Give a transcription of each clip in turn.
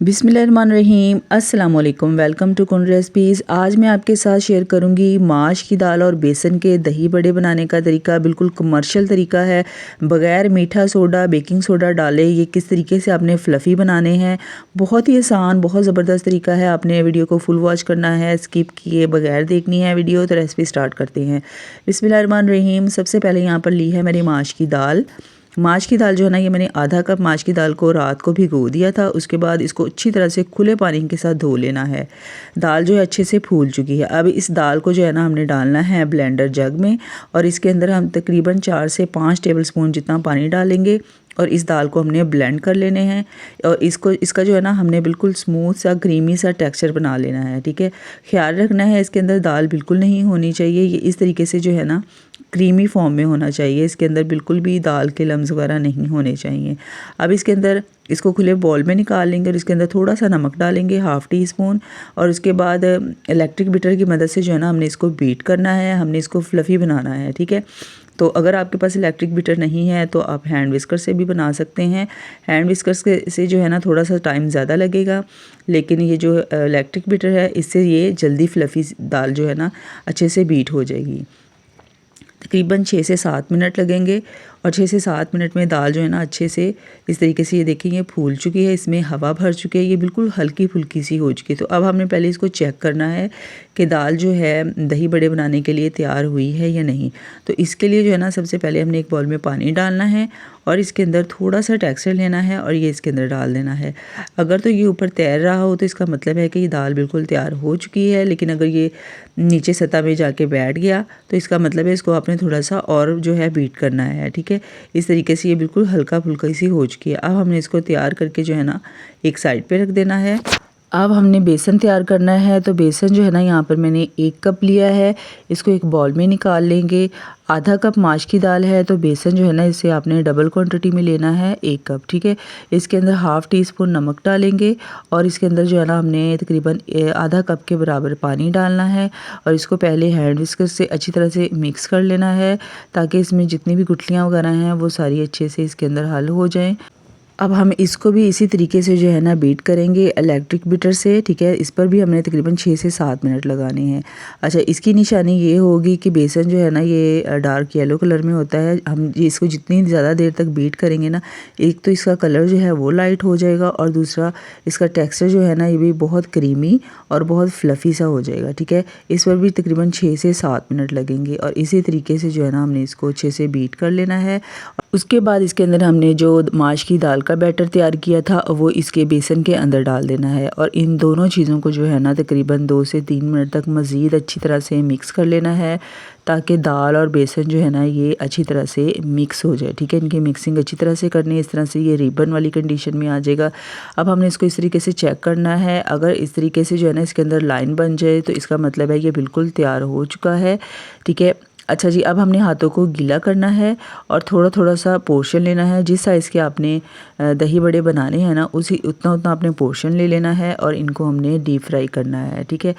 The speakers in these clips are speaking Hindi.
बिस्मिल्लाहिर्रहमानिर्रहीम अस्सलाम वालेकुम। वेलकम टू कुन रेसिपीज़। आज मैं आपके साथ शेयर करूंगी माश की दाल और बेसन के दही बड़े बनाने का तरीका। बिल्कुल कमर्शियल तरीका है, बग़ैर मीठा सोडा बेकिंग सोडा डाले ये किस तरीके से आपने फ़्लफ़ी बनाने हैं। बहुत ही आसान, बहुत ज़बरदस्त तरीका है। आपने वीडियो को फुल वॉच करना है, स्किप किए बगैर देखनी है वीडियो। तो रेसिपी स्टार्ट करते हैं। बिस्मिल्लाहिर्रहमानिर्रहीम। सबसे पहले यहाँ पर ली है मेरी माश की दाल। माश की दाल जो है ना, ये मैंने आधा कप माश की दाल को रात को भिगो दिया था। उसके बाद इसको अच्छी तरह से खुले पानी के साथ धो लेना है। दाल जो है अच्छे से फूल चुकी है। अब इस दाल को जो है ना हमने डालना है ब्लेंडर जग में, और इसके अंदर हम तकरीबन 4 से 5 टेबलस्पून जितना पानी डालेंगे और इस दाल को हमने ब्लेंड कर लेने हैं। और इसका जो है ना हमने बिल्कुल स्मूथ सा क्रीमी सा टेक्सचर बना लेना है। ठीक है, ख्याल रखना है इसके अंदर दाल बिल्कुल नहीं होनी चाहिए। ये इस तरीके से जो है ना क्रीमी फॉर्म में होना चाहिए। इसके अंदर बिल्कुल भी दाल के लम्स वगैरह नहीं होने चाहिए। अब इसके अंदर इसको खुले बॉल में निकाल लेंगे और इसके अंदर थोड़ा सा नमक डालेंगे, ½ टीस्पून। और उसके बाद इलेक्ट्रिक बीटर की मदद से जो है ना हमने इसको बीट करना है, हमने इसको फ्लफ़ी बनाना है। ठीक है, तो अगर आपके पास इलेक्ट्रिक बीटर नहीं है तो आप हैंड विस्कर से भी बना सकते हैं। हैंड विस्कर से जो है ना थोड़ा सा टाइम ज़्यादा लगेगा, लेकिन ये जो इलेक्ट्रिक बीटर है इससे ये जल्दी फ्लफ़ी दाल जो है ना अच्छे से बीट हो जाएगी। तकरीबन 6 से 7 मिनट लगेंगे और 6 से 7 मिनट में दाल जो है ना अच्छे से इस तरीके से ये देखिए ये फूल चुकी है, इसमें हवा भर चुकी है, ये बिल्कुल हल्की फुल्की सी हो चुकी है। तो अब हमने पहले इसको चेक करना है कि दाल जो है दही बड़े बनाने के लिए तैयार हुई है या नहीं। तो इसके लिए जो है ना सबसे पहले हमने एक बाउल में पानी डालना है और इसके अंदर थोड़ा सा टेक्सचर लेना है और ये इसके अंदर डाल देना है। अगर तो ये ऊपर तैर रहा हो तो इसका मतलब है कि ये दाल बिल्कुल तैयार हो चुकी है, लेकिन अगर ये नीचे सतह में जाके बैठ गया तो इसका मतलब है इसको आपने थोड़ा सा और जो है बीट करना है। ठीक है, इस तरीके से ये बिल्कुल हल्का फुल्का सी हो चुकी है। अब हमने इसको तैयार करके जो है ना एक साइड पे रख देना है। अब हमने बेसन तैयार करना है। तो बेसन जो है ना यहाँ पर मैंने 1 कप लिया है, इसको एक बॉल में निकाल लेंगे। आधा कप माश की दाल है तो बेसन जो है ना इसे आपने डबल क्वांटिटी में लेना है, 1 कप। ठीक है, इसके अंदर ½ टीस्पून नमक डालेंगे और इसके अंदर जो है ना हमने तकरीबन आधा कप के बराबर पानी डालना है और इसको पहले हैंड विस्कर से अच्छी तरह से मिक्स कर लेना है ताकि इसमें जितनी भी गुठलियाँ वगैरह हैं वो सारी अच्छे से इसके अंदर हल हो जाएँ। अब हम इसको भी इसी तरीके से जो है ना बीट करेंगे इलेक्ट्रिक बीटर से। ठीक है, इस पर भी हमने तकरीबन 6 से 7 मिनट लगाने हैं। अच्छा, इसकी निशानी ये होगी कि बेसन जो है ना ये डार्क येलो कलर में होता है। हम इसको जितनी ज़्यादा देर तक बीट करेंगे ना, एक तो इसका कलर जो है वो लाइट हो जाएगा और दूसरा इसका टेक्स्चर जो है ना ये भी बहुत क्रीमी और बहुत फ्लफ़ी सा हो जाएगा। ठीक है, इस पर भी तकरीबन 6 से 7 मिनट लगेंगे और इसी तरीके से जो है ना हमने इसको अच्छे से बीट कर लेना है। उसके बाद इसके अंदर हमने जो माश की दाल का बैटर तैयार किया था वो इसके बेसन के अंदर डाल देना है और इन दोनों चीज़ों को जो है ना तकरीबन 2 से 3 मिनट तक मज़ीद अच्छी तरह से मिक्स कर लेना है ताकि दाल और बेसन जो है ना ये अच्छी तरह से मिक्स हो जाए। ठीक है, इनकी मिक्सिंग अच्छी तरह से करनी है, इस तरह से ये रिबन वाली कंडीशन में आ जाएगा। अब हमने इसको इस तरीके से चेक करना है। अगर इस तरीके से जो है ना इसके अंदर लाइन बन जाए तो इसका मतलब है ये बिल्कुल तैयार हो चुका है। ठीक है, अच्छा जी, अब हमने हाथों को गीला करना है और थोड़ा थोड़ा सा पोर्शन लेना है। जिस साइज़ के आपने दही बड़े बनाने हैं ना उसी उतना उतना आपने पोर्शन ले लेना है और इनको हमने डीप फ्राई करना है। ठीक है,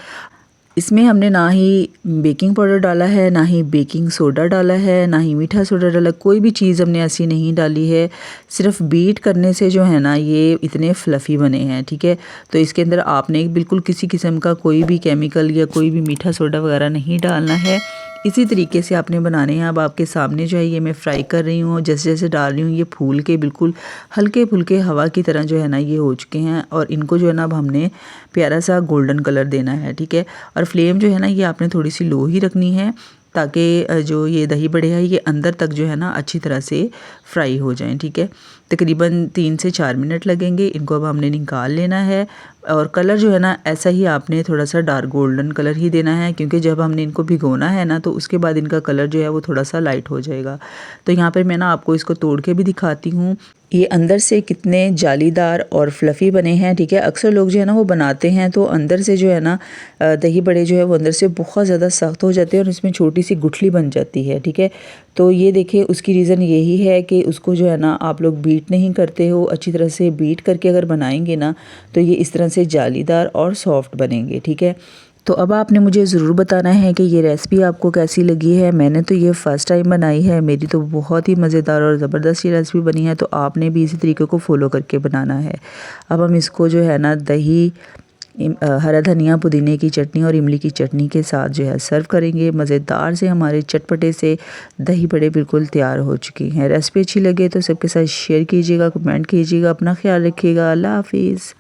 इसमें हमने ना ही बेकिंग पाउडर डाला है, ना ही बेकिंग सोडा डाला है, ना ही मीठा सोडा डाला, कोई भी चीज़ हमने ऐसी नहीं डाली है। सिर्फ बीट करने से जो है ना ये इतने फ्लफ़ी बने हैं। ठीक है, तो इसके अंदर आपने बिल्कुल किसी किस्म का कोई भी केमिकल या कोई भी मीठा सोडा वगैरह नहीं डालना है। इसी तरीके से आपने बनाने हैं। अब आपके सामने जो है ये मैं फ्राई कर रही हूँ, जैसे जैसे डाल रही हूँ ये फूल के बिल्कुल हल्के फुल्के हवा की तरह जो है ना ये हो चुके हैं और इनको जो है ना अब हमने प्यारा सा गोल्डन कलर देना है। ठीक है, और फ्लेम जो है ना ये आपने थोड़ी सी लो ही रखनी है ताकि जो ये दही बड़े हैं ये अंदर तक जो है ना अच्छी तरह से फ्राई हो जाएं। ठीक है, तकरीबन 3 से 4 मिनट लगेंगे। इनको अब हमने निकाल लेना है और कलर जो है ना ऐसा ही आपने थोड़ा सा डार्क गोल्डन कलर ही देना है, क्योंकि जब हमने इनको भिगोना है ना तो उसके बाद इनका कलर जो है वो थोड़ा सा लाइट हो जाएगा। तो यहाँ पर मैं ना आपको इसको तोड़ के भी दिखाती हूँ ये अंदर से कितने जालीदार और फ्लफ़ी बने हैं। ठीक है, अक्सर लोग जो है ना वो बनाते हैं तो अंदर से जो है ना दही बड़े जो है वो अंदर से बहुत ज़्यादा सख्त हो जाते हैं और इसमें छोटी सी गुठली बन जाती है। ठीक है, तो ये देखिए उसकी रीज़न यही है कि उसको जो है ना आप लोग बीट नहीं करते हो। अच्छी तरह से बीट करके अगर बनाएंगे ना तो ये इस तरह से जालीदार और सॉफ्ट बनेंगे। ठीक है, तो अब आपने मुझे ज़रूर बताना है कि ये रेसिपी आपको कैसी लगी है। मैंने तो ये फ़र्स्ट टाइम बनाई है, मेरी तो बहुत ही मज़ेदार और ज़बरदस्त ये रेसिपी बनी है, तो आपने भी इसी तरीके को फ़ॉलो करके बनाना है। अब हम इसको जो है ना दही, हरा धनिया, पुदीने की चटनी और इमली की चटनी के साथ जो है सर्व करेंगे। मज़ेदार से हमारे चटपटे से दही बड़े बिल्कुल तैयार हो चुकी हैं। रेसिपी अच्छी लगे तो सबके साथ शेयर कीजिएगा, कमेंट कीजिएगा, अपना ख्याल रखिएगा। अल्लाह हाफिज़।